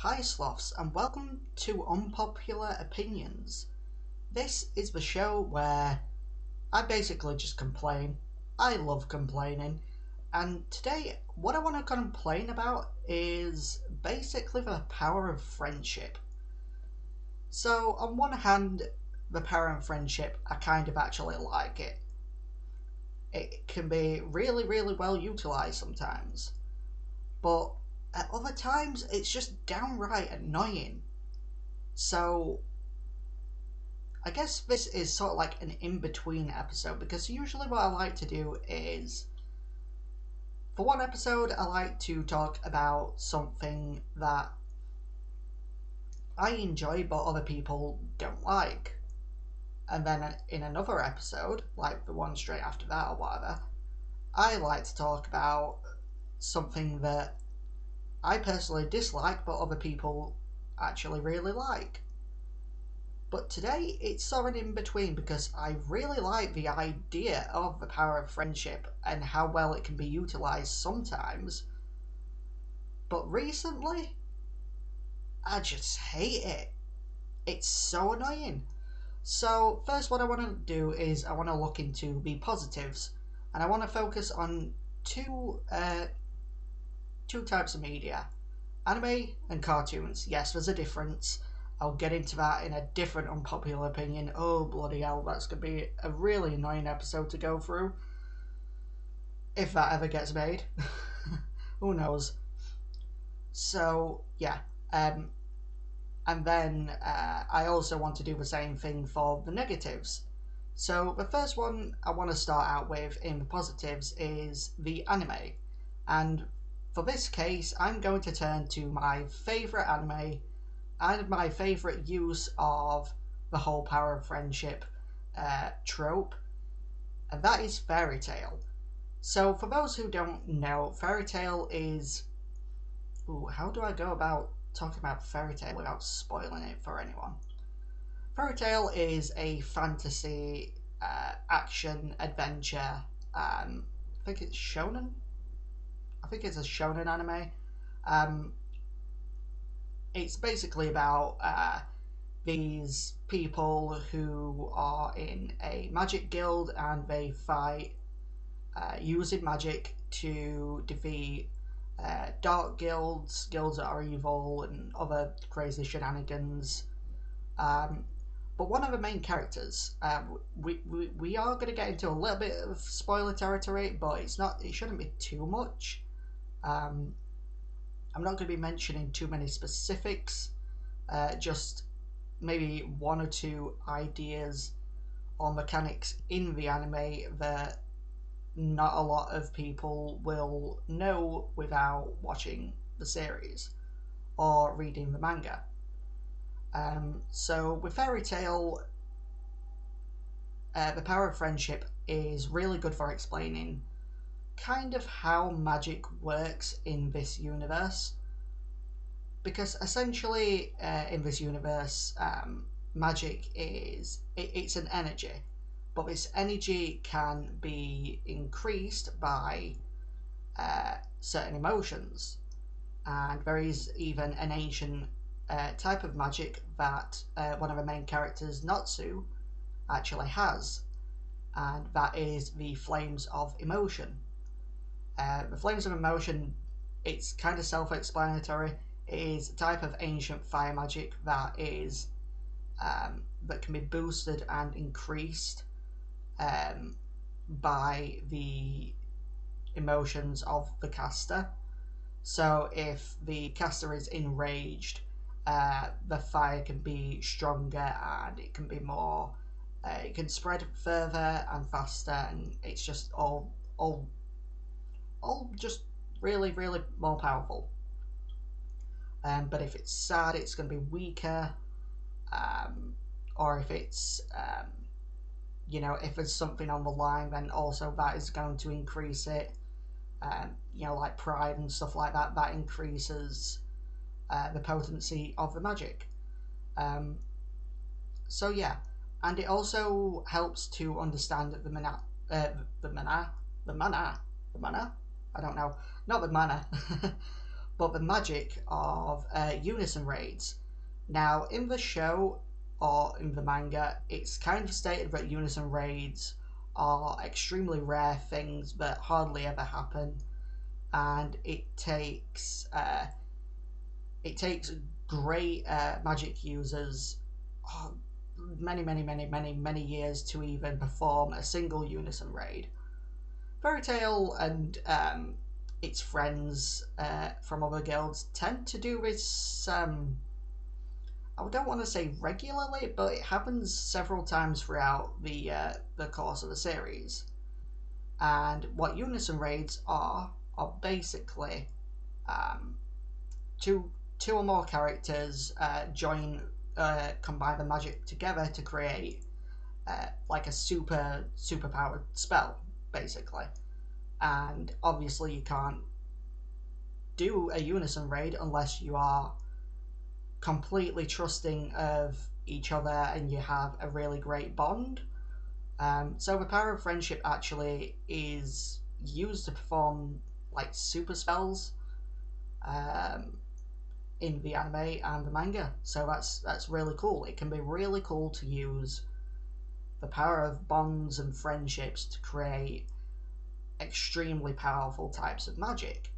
Hi Sloths, and welcome to Unpopular Opinions. This is the show where I basically just complain. I love complaining. And today, what I want to complain about is basically the power of friendship. So, on one hand, the power of friendship, I kind of actually like it. It can be really, really well utilised sometimes. But at other times, it's just downright annoying. So, I guess this is sort of like an in-between episode because usually what I like to do is for one episode I like to talk about something that I enjoy but other people don't like. And then in another episode, like the one straight after that or whatever, I like to talk about something that I personally dislike but other people actually really like. But today it's sort of in between because I really like the idea of the power of friendship and how well it can be utilised sometimes. But recently, I just hate it. It's so annoying. So, first, what I want to do is I want to look into the positives, and I want to focus on two types of media: anime and cartoons. Yes, there's a difference. I'll get into that in a different unpopular opinion. Oh, bloody hell, that's going to be a really annoying episode to go through. If that ever gets made. Who knows? So, yeah. And then I also want to do the same thing for the negatives. So, the first one I want to start out with in the positives is the anime. And for this case, I'm going to turn to my favourite anime and my favourite use of the whole power of friendship trope, and that is Fairy Tail. So, for those who don't know, Fairy Tail is. Ooh, how do I go about talking about Fairy Tail without spoiling it for anyone? Fairy Tail is a fantasy action adventure. I think it's shonen. I think it's a shonen anime. Um, it's basically about these people who are in a magic guild and they fight using magic to defeat dark guilds that are evil, and other crazy shenanigans. But one of the main characters, we are going to get into a little bit of spoiler territory, but it shouldn't be too much. I'm not going to be mentioning too many specifics, just maybe one or two ideas or mechanics in the anime that not a lot of people will know without watching the series or reading the manga. So with Fairy Tail, the power of friendship is really good for explaining kind of how magic works in this universe, because essentially in this universe magic it's an energy, but this energy can be increased by certain emotions, and there is even an ancient type of magic that one of the main characters, Natsu, actually has, and that is the Flames of Emotion. The Flames of Emotion, it's kind of self-explanatory. It is a type of ancient fire magic that is that can be boosted and increased by the emotions of the caster. So if the caster is enraged, the fire can be stronger and it can be more. It can spread further and faster, and it's just all just really, really more powerful. But if it's sad, it's going to be weaker. Or if it's, if there's something on the line, then also that is going to increase it. Like pride and stuff like that, that increases the potency of the magic. So yeah, and it also helps to understand the mana. I don't know, not the mana, but the magic of unison raids. Now, in the show or in the manga, it's kind of stated that unison raids are extremely rare things that hardly ever happen, and it takes great magic users many years to even perform a single unison raid. Fairy Tail and its friends from other guilds tend to do this. I don't want to say regularly, but it happens several times throughout the course of the series. And what unison raids are basically two or more characters combine the magic together to create like a super powered spell, basically. And obviously you can't do a unison raid unless you are completely trusting of each other and you have a really great bond. So the power of friendship actually is used to perform like super spells in the anime and the manga. So that's really cool. It can be really cool to use the power of bonds and friendships to create extremely powerful types of magic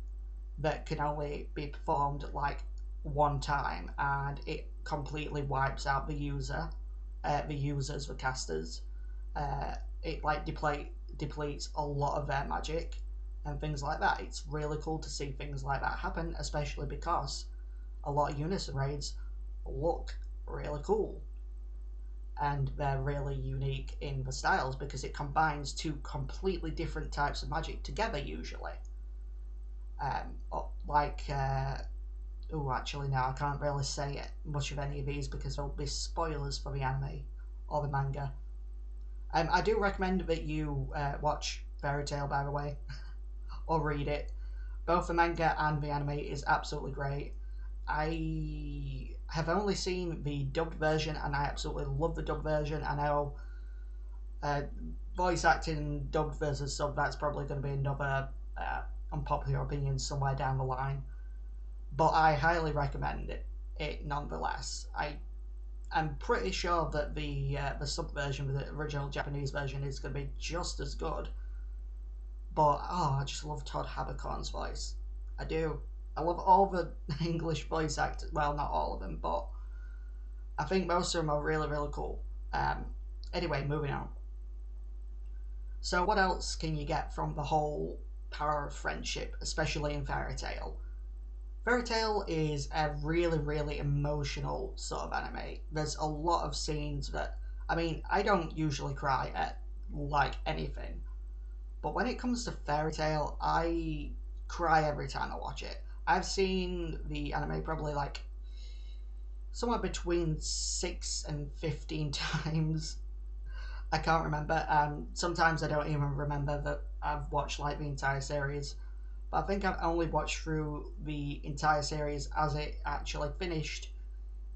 that can only be performed like one time, and it completely wipes out the users, the casters. It like depletes a lot of their magic and things like that. It's really cool to see things like that happen, especially because a lot of unison raids look really cool and they're really unique in the styles because it combines two completely different types of magic together usually. Actually, no, I can't really say much of any of these because there'll be spoilers for the anime or the manga. I do recommend that you watch Fairy Tail, by the way, or read it. Both the manga and the anime is absolutely great. I have only seen the dubbed version, and I absolutely love the dubbed version. I know voice acting dubbed versus sub, that's probably going to be another unpopular opinion somewhere down the line. But I highly recommend it nonetheless. I'm pretty sure that the sub version, the original Japanese version, is going to be just as good. But I just love Todd Haberkorn's voice. I do. I love all the English voice actors. Well, not all of them, but I think most of them are really, really cool. Anyway, moving on. So what else can you get from the whole power of friendship, especially in Fairy Tail? Fairy Tail is a really, really emotional sort of anime. There's a lot of scenes that, I don't usually cry at like anything, but when it comes to Fairy Tail, I cry every time I watch it. I've seen the anime probably like somewhere between 6 and 15 times. I can't remember. Sometimes I don't even remember that I've watched like the entire series. But I think I've only watched through the entire series as it actually finished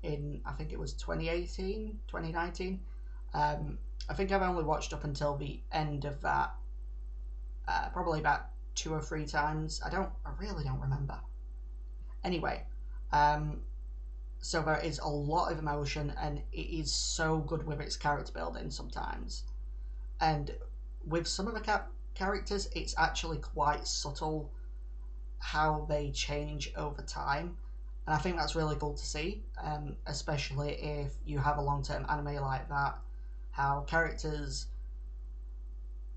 in, I think it was 2018, 2019. I think I've only watched up until the end of that, probably about 2 or 3 times. I really don't remember. Anyway, so there is a lot of emotion and it is so good with its character building sometimes. And with some of the characters, it's actually quite subtle how they change over time. And I think that's really cool to see, especially if you have a long-term anime like that, how characters,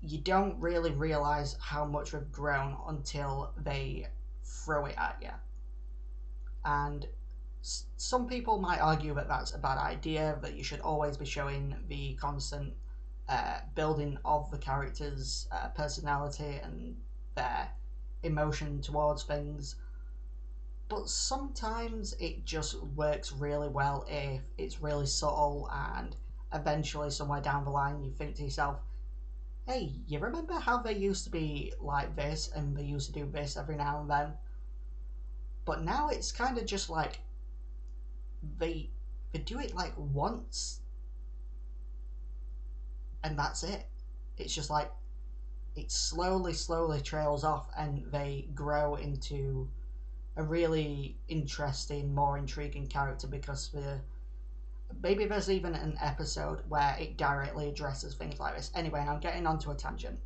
you don't really realise how much they've grown until they throw it at you. And some people might argue that that's a bad idea, that you should always be showing the constant building of the character's personality and their emotion towards things. But sometimes it just works really well if it's really subtle and eventually somewhere down the line you think to yourself, hey, you remember how they used to be like this and they used to do this every now and then? But now it's kind of just like they do it like once and that's it. It's just like it slowly trails off and they grow into a really interesting, more intriguing character because maybe there's even an episode where it directly addresses things like this. Anyway, I'm getting onto a tangent.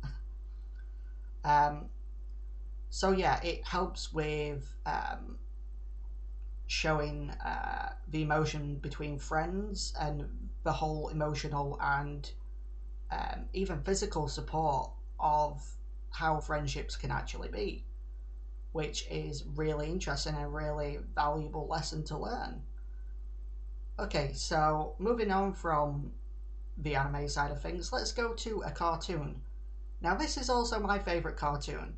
um, so yeah, it helps with showing the emotion between friends and the whole emotional and even physical support of how friendships can actually be, which is really interesting and a really valuable lesson to learn. Okay, so moving on from the anime side of things, let's go to a cartoon. Now, this is also my favourite cartoon,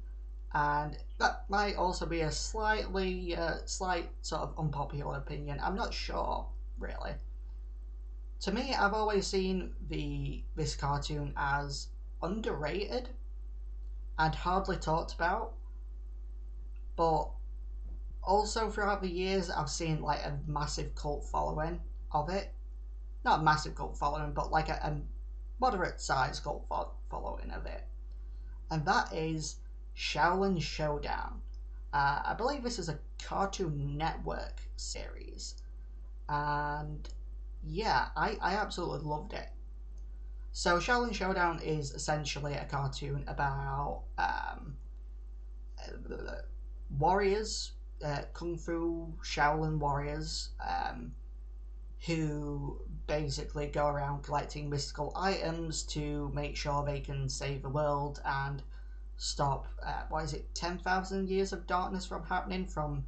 and that might also be a slight sort of unpopular opinion. I'm not sure, really. To me, I've always seen this cartoon as underrated and hardly talked about, but also throughout the years, I've seen like a massive cult following of it. Not a massive cult following, but like a moderate sized cult following of it. And that is Shaolin Showdown. I believe this is a Cartoon Network series. And yeah, I absolutely loved it. So Shaolin Showdown is essentially a cartoon about warriors, kung fu Shaolin warriors, who basically go around collecting mystical items to make sure they can save the world and stop 10,000 years of darkness from happening from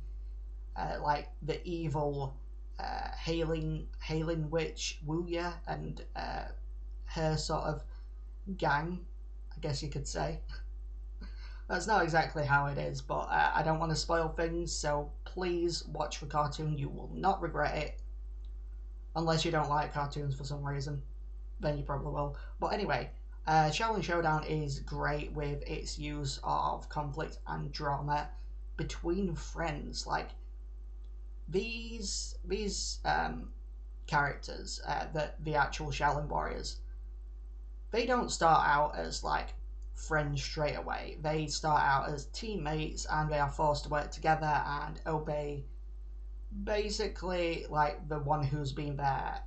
like the evil hailing witch Wuya and her sort of gang, I guess you could say. That's not exactly how it is, but I don't want to spoil things, so please watch the cartoon. You will not regret it. Unless you don't like cartoons for some reason, then you probably will. But anyway, Shaolin Showdown is great with its use of conflict and drama between friends. Like these characters, the actual Shaolin warriors, they don't start out as like friends straight away. They start out as teammates, and they are forced to work together and obey basically like the one who's been there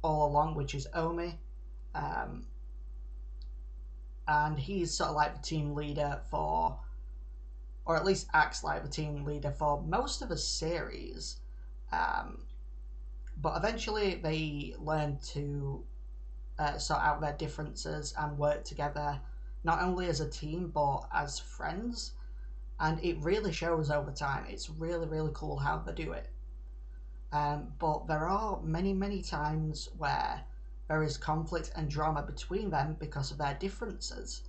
all along, which is Omi. And he's sort of like the team leader for, or at least acts like the team leader for most of the series. But eventually they learn to sort out their differences and work together, not only as a team but as friends. And it really shows over time. It's really, really cool how they do it. But there are many, many times where there is conflict and drama between them because of their differences.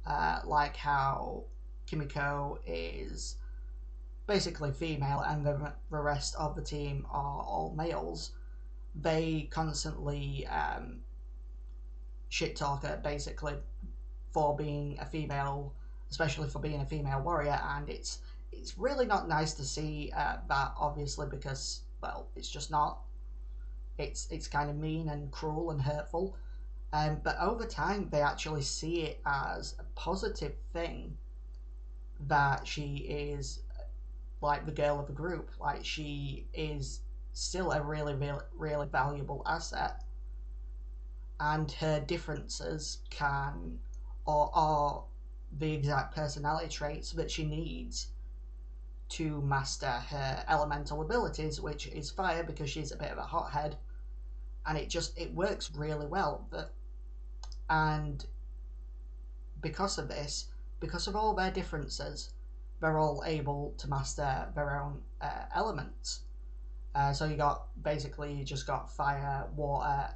Like how Kimiko is basically female and the rest of the team are all males. They constantly shit talk her basically for being a female, especially for being a female warrior, and it's really not nice to see that, obviously, because, well, it's just not. It's kind of mean and cruel and hurtful. But over time, they actually see it as a positive thing that she is like the girl of the group. Like she is still a really, really, really valuable asset, and her differences can or are the exact personality traits that she needs to master her elemental abilities, which is fire, because she's a bit of a hothead, and it works really well. And because of this, because of all their differences, they're all able to master their own elements. So you just got fire, water,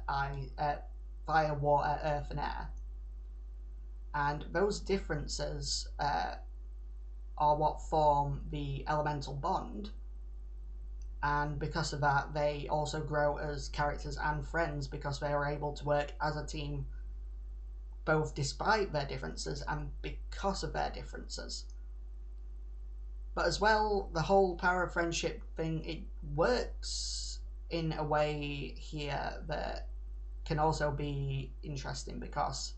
earth, and air, and those differences are what form the elemental bond. And because of that, they also grow as characters and friends because they are able to work as a team, both despite their differences and because of their differences. But as well, the whole power of friendship thing, it works in a way here that can also be interesting, because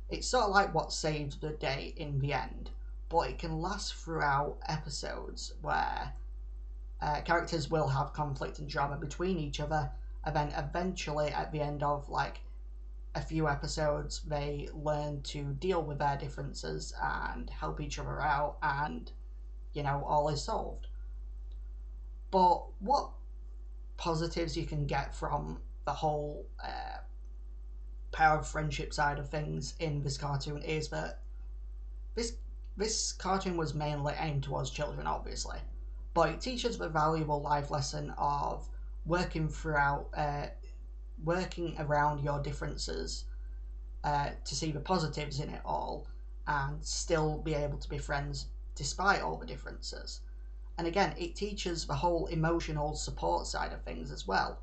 it's sort of like what saves the day in the end. but it can last throughout episodes where characters will have conflict and drama between each other, and then eventually at the end of like a few episodes they learn to deal with their differences and help each other out, and all is solved. But what positives you can get from the whole power of friendship side of things in this cartoon is that this cartoon was mainly aimed towards children, obviously, but it teaches the valuable life lesson of working around your differences to see the positives in it all and still be able to be friends despite all the differences. And again, it teaches the whole emotional support side of things as well.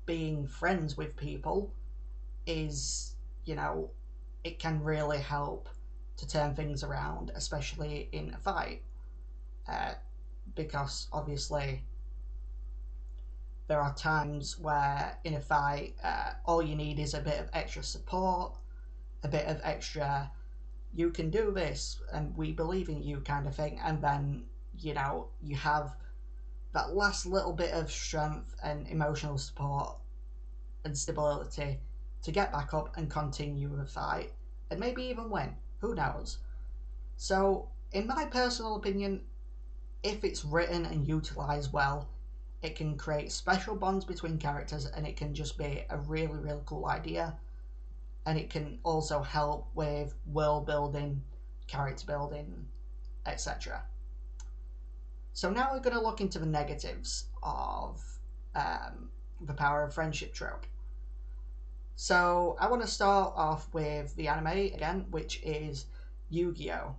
Being friends with people is, it can really help to turn things around, especially in a fight. Because obviously there are times where in a fight all you need is a bit of extra support, a bit of extra you can do this and we believe in you kind of thing, and then you have that last little bit of strength and emotional support and stability to get back up and continue the fight and maybe even win, who knows. So in my personal opinion, if it's written and utilized well, it can create special bonds between characters, and it can just be a really, really cool idea. And it can also help with world building, character building, etc. So now we're going to look into the negatives of the power of friendship trope. So I want to start off with the anime again, which is Yu-Gi-Oh!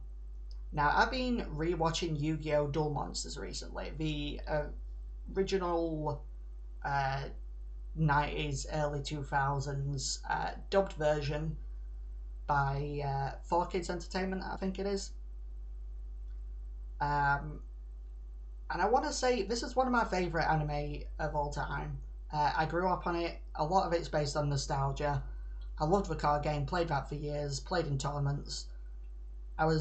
Now, I've been rewatching Yu-Gi-Oh! Duel Monsters recently, the original 90s, early 2000s dubbed version by 4Kids Entertainment, I think it is. And I want to say this is one of my favourite anime of all time. I grew up on it. A lot of it's based on nostalgia. I loved the card game, played that for years, played in tournaments. I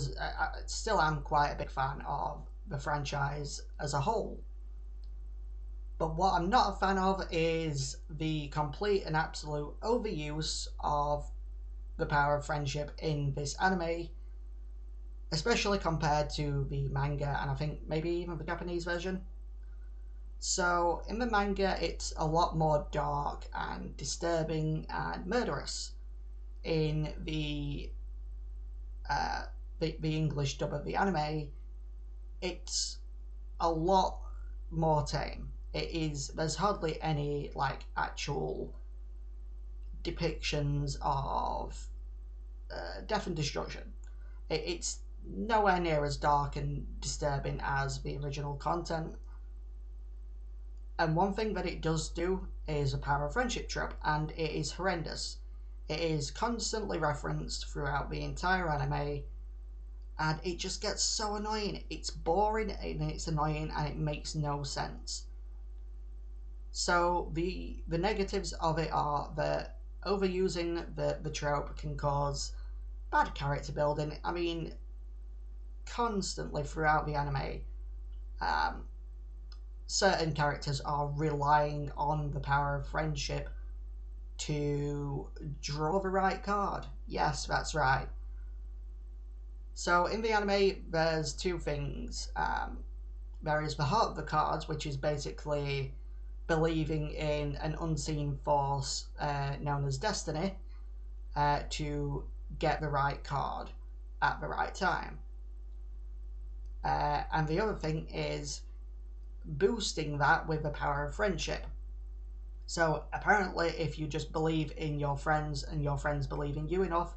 still am quite a big fan of the franchise as a whole. But what I'm not a fan of is the complete and absolute overuse of the power of friendship in this anime, especially compared to the manga and I think maybe even the Japanese version. So in the manga, it's a lot more dark and disturbing and murderous. In the English dub of the anime, it's a lot more tame. There's hardly any like actual depictions of death and destruction. It's nowhere near as dark and disturbing as the original content. And one thing that it does do is a power of friendship trope, and it is horrendous. It is constantly referenced throughout the entire anime, and it just gets so annoying. It's boring and it's annoying and it makes no sense. So the negatives of it are that overusing the trope can cause bad character building. I mean, constantly throughout the anime, certain characters are relying on the power of friendship to draw the right card. Yes, that's right. So in the anime, there's two things. There is the heart of the cards, which is basically believing in an unseen force known as destiny to get the right card at the right time. And the other thing is boosting that with the power of friendship. So apparently, if you just believe in your friends and your friends believe in you enough,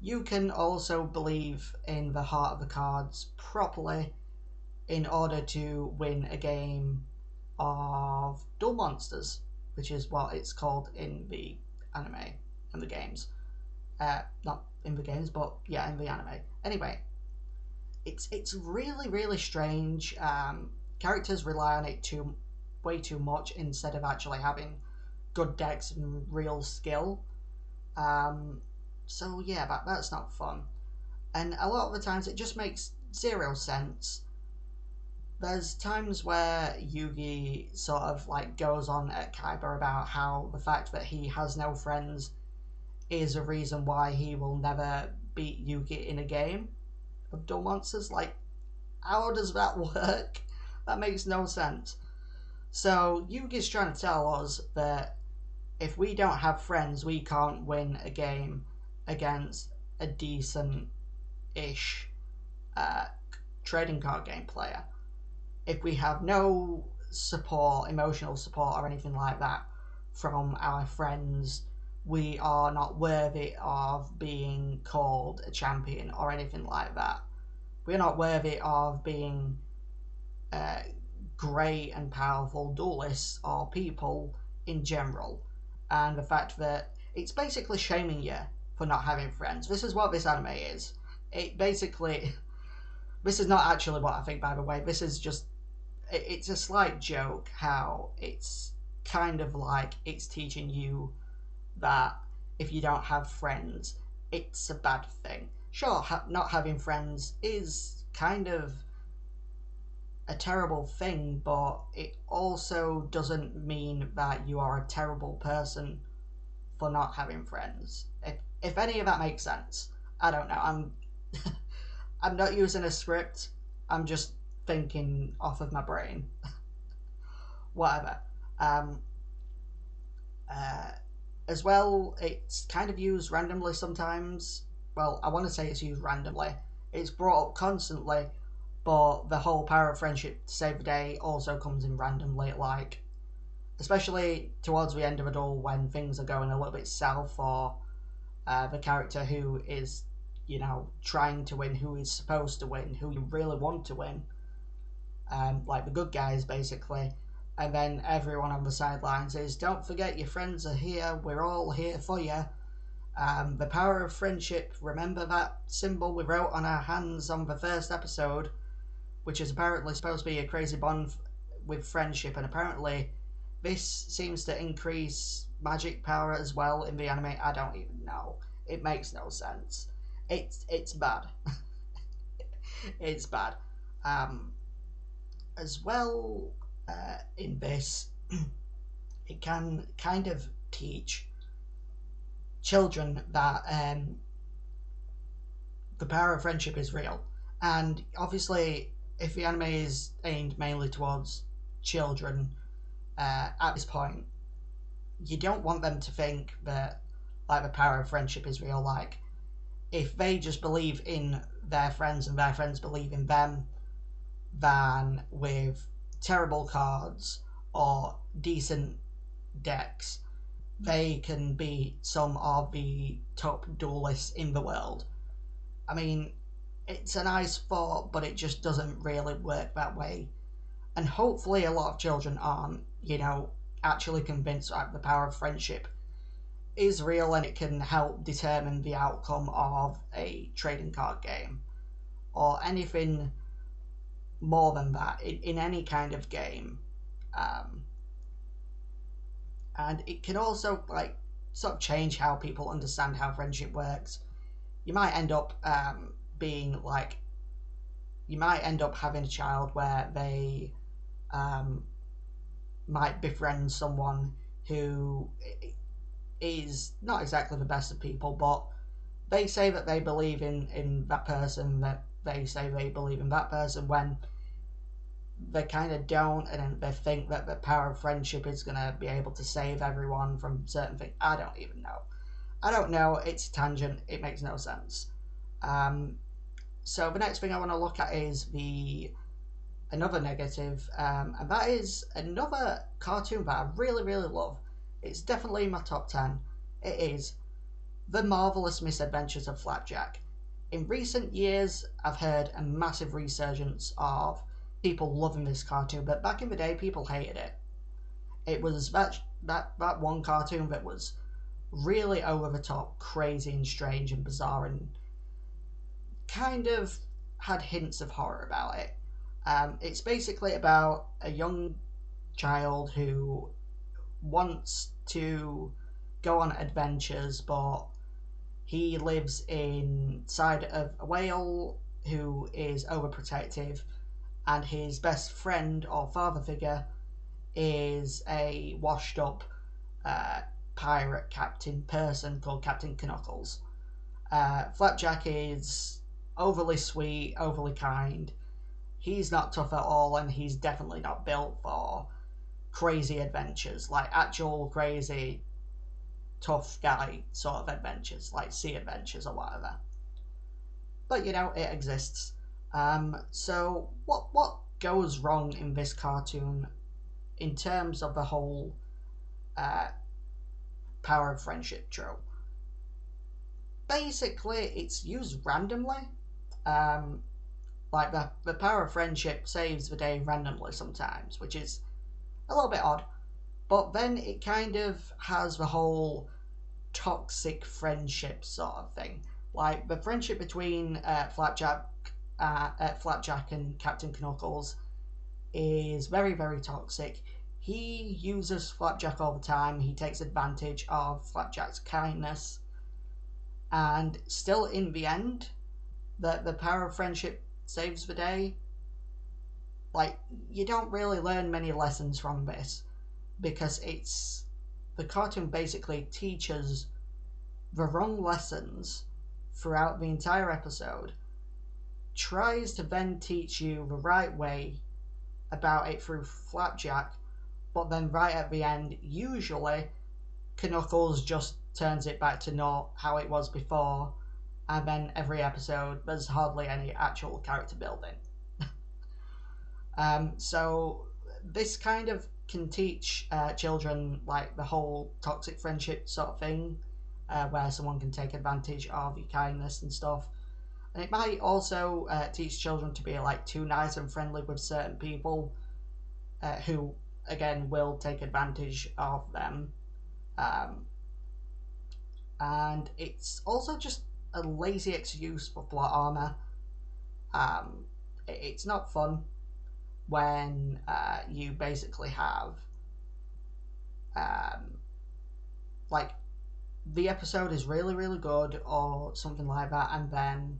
you can also believe in the heart of the cards properly in order to win a game of Duel Monsters, which is what it's called in the anime and the games. Not in the games, but yeah, in the anime. Anyway, it's really, really strange. Characters rely on it way too much instead of actually having good decks and real skill. So yeah, that's not fun. And a lot of the times it just makes zero sense. There's times where Yugi sort of like goes on at Kaiba about how the fact that he has no friends is a reason why he will never beat Yugi in a game of Duel Monsters. Like, how does that work? That makes no sense. So Yugi's trying to tell us that if we don't have friends, we can't win a game against a decent-ish trading card game player. If we have no support, emotional support or anything like that from our friends, we are not worthy of being called a champion or anything like that. We're not worthy of being great and powerful duelists or people in general. And the fact that it's basically shaming you for not having friends. This is what this anime is. It basically... This is not actually what I think, by the way. This is just... It's a slight joke how it's kind of like it's teaching you that if you don't have friends, it's a bad thing. Sure, not having friends is kind of a terrible thing, but it also doesn't mean that you are a terrible person for not having friends. If any of that makes sense. I don't know. I'm not using a script. I'm just thinking off of my brain. Whatever. As well, it's kind of used randomly sometimes. Well, I want to say it's used randomly. It's brought up constantly, but the whole power of friendship to save the day also comes in randomly, like, especially towards the end of a duel when things are going a little bit south for the character who is, you know, trying to win, who is supposed to win, who you really want to win, like the good guys, basically. And then everyone on the sidelines is, don't forget your friends are here, we're all here for you. The power of friendship, remember that symbol we wrote on our hands on the first episode, which is apparently supposed to be a crazy bond with friendship, and apparently this seems to increase magic power as well in the anime. I don't even know. It makes no sense. It's bad. It's bad. As well, in this, it can kind of teach children that the power of friendship is real. And obviously, if the anime is aimed mainly towards children at this point, you don't want them to think that like the power of friendship is real. Like, if they just believe in their friends and their friends believe in them, then with terrible cards or decent decks, they can be some of the top duelists in the world. I mean, it's a nice thought, but it just doesn't really work that way. And hopefully a lot of children aren't, you know, actually convinced that the power of friendship is real and it can help determine the outcome of a trading card game or anything more than that in any kind of game. And it can also like sort of change how people understand how friendship works. You might end up being like, you might end up having a child where they might befriend someone who is not exactly the best of people, but they say that they believe in that person, that they say they believe in that person, when they kind of don't, and they think that the power of friendship is going to be able to save everyone from certain things. I don't even know. I don't know. It's a tangent. It makes no sense. So the next thing I want to look at is another negative, and that is another cartoon that I really, really love. It's definitely in my top 10. It is The Marvelous Misadventures of Flapjack. In recent years, I've heard a massive resurgence of people loving this cartoon, but back in the day, people hated it. It was that one cartoon that was really over the top, crazy and strange and bizarre, and kind of had hints of horror about it. It's basically about a young child who wants to go on adventures, but He lives inside of a whale who is overprotective, and his best friend or father figure is a washed up pirate captain person called Captain Knuckles. Flapjack is overly sweet, overly kind. He's not tough at all, and he's definitely not built for crazy adventures, like actual crazy tough guy sort of adventures, like sea adventures or whatever. But you know, it exists. So what goes wrong in this cartoon in terms of the whole uh, power of friendship trope? Basically, it's used randomly. Um, like the power of friendship saves the day randomly sometimes, which is a little bit odd. But then it kind of has the whole toxic friendship sort of thing. Like the friendship between Flapjack and Captain Knuckles is very, very toxic. He uses Flapjack all the time. He takes advantage of Flapjack's kindness. And still, in the end, the power of friendship saves the day. Like, you don't really learn many lessons from this, because the cartoon basically teaches the wrong lessons throughout the entire episode, tries to then teach you the right way about it through Flapjack, but then right at the end, usually, Knuckles just turns it back to not how it was before, and then every episode there's hardly any actual character building. So this kind of can teach children like the whole toxic friendship sort of thing, where someone can take advantage of your kindness and stuff. And it might also teach children to be like too nice and friendly with certain people who, again, will take advantage of them. And it's also just a lazy excuse for plot armor. It's not fun when you basically have like the episode is really, really good or something like that, and then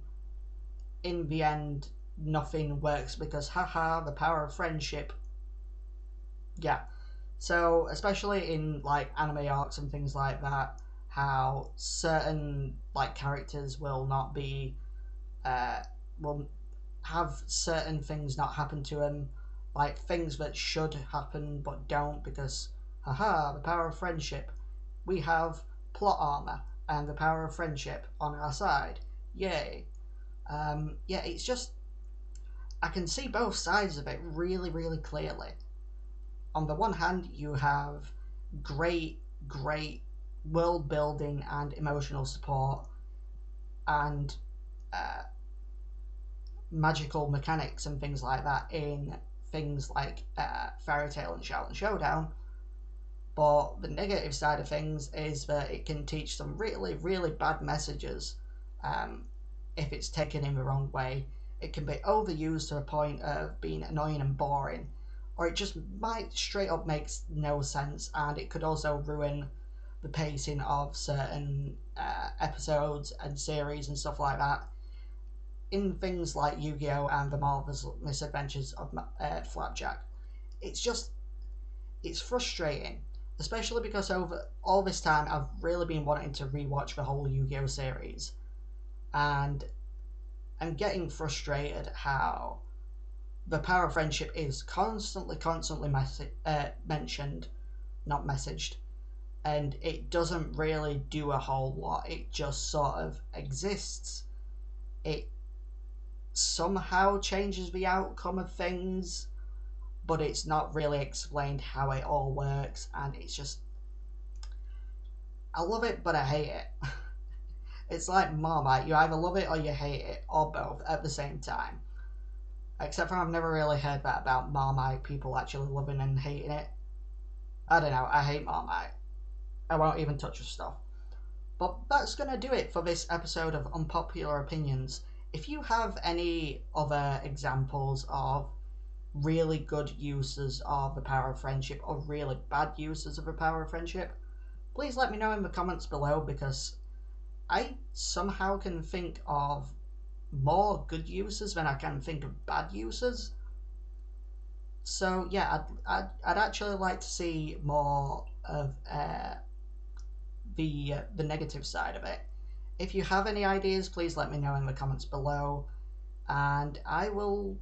in the end nothing works because haha, the power of friendship. Yeah. So especially in like anime arcs and things like that, how certain like characters will not be will have certain things not happen to them, like things that should happen but don't, because haha, the power of friendship, we have plot armor and the power of friendship on our side, yay. Yeah, it's just, I can see both sides of it really, really clearly. On the one hand, you have great world building and emotional support and magical mechanics and things like that in things like Fairy Tail and Shaolin Showdown. But the negative side of things is that it can teach some really, really bad messages if it's taken in the wrong way. It can be overused to a point of being annoying and boring, or it just might straight up makes no sense, and it could also ruin the pacing of certain episodes and series and stuff like that. In things like Yu-Gi-Oh! And the Marvelous Misadventures of Flapjack, it's frustrating, especially because over all this time I've really been wanting to rewatch the whole Yu-Gi-Oh! Series, and I'm getting frustrated how the power of friendship is constantly mentioned, not messaged, and it doesn't really do a whole lot. It just sort of exists. It somehow changes the outcome of things, but it's not really explained how it all works, and it's just, I love it but I hate it. It's like Marmite, you either love it or you hate it, or both at the same time. Except for I've never really heard that about Marmite, people actually loving and hating it. I don't know, I hate Marmite. I won't even touch the stuff. But that's going to do it for this episode of Unpopular Opinions. If you have any other examples of really good uses of the power of friendship or really bad uses of the power of friendship, please let me know in the comments below, because I somehow can think of more good uses than I can think of bad uses. So yeah, I'd actually like to see more of the negative side of it. If you have any ideas, please let me know in the comments below, and I will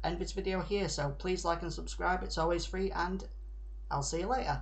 end this video here. So please like and subscribe, it's always free, and I'll see you later.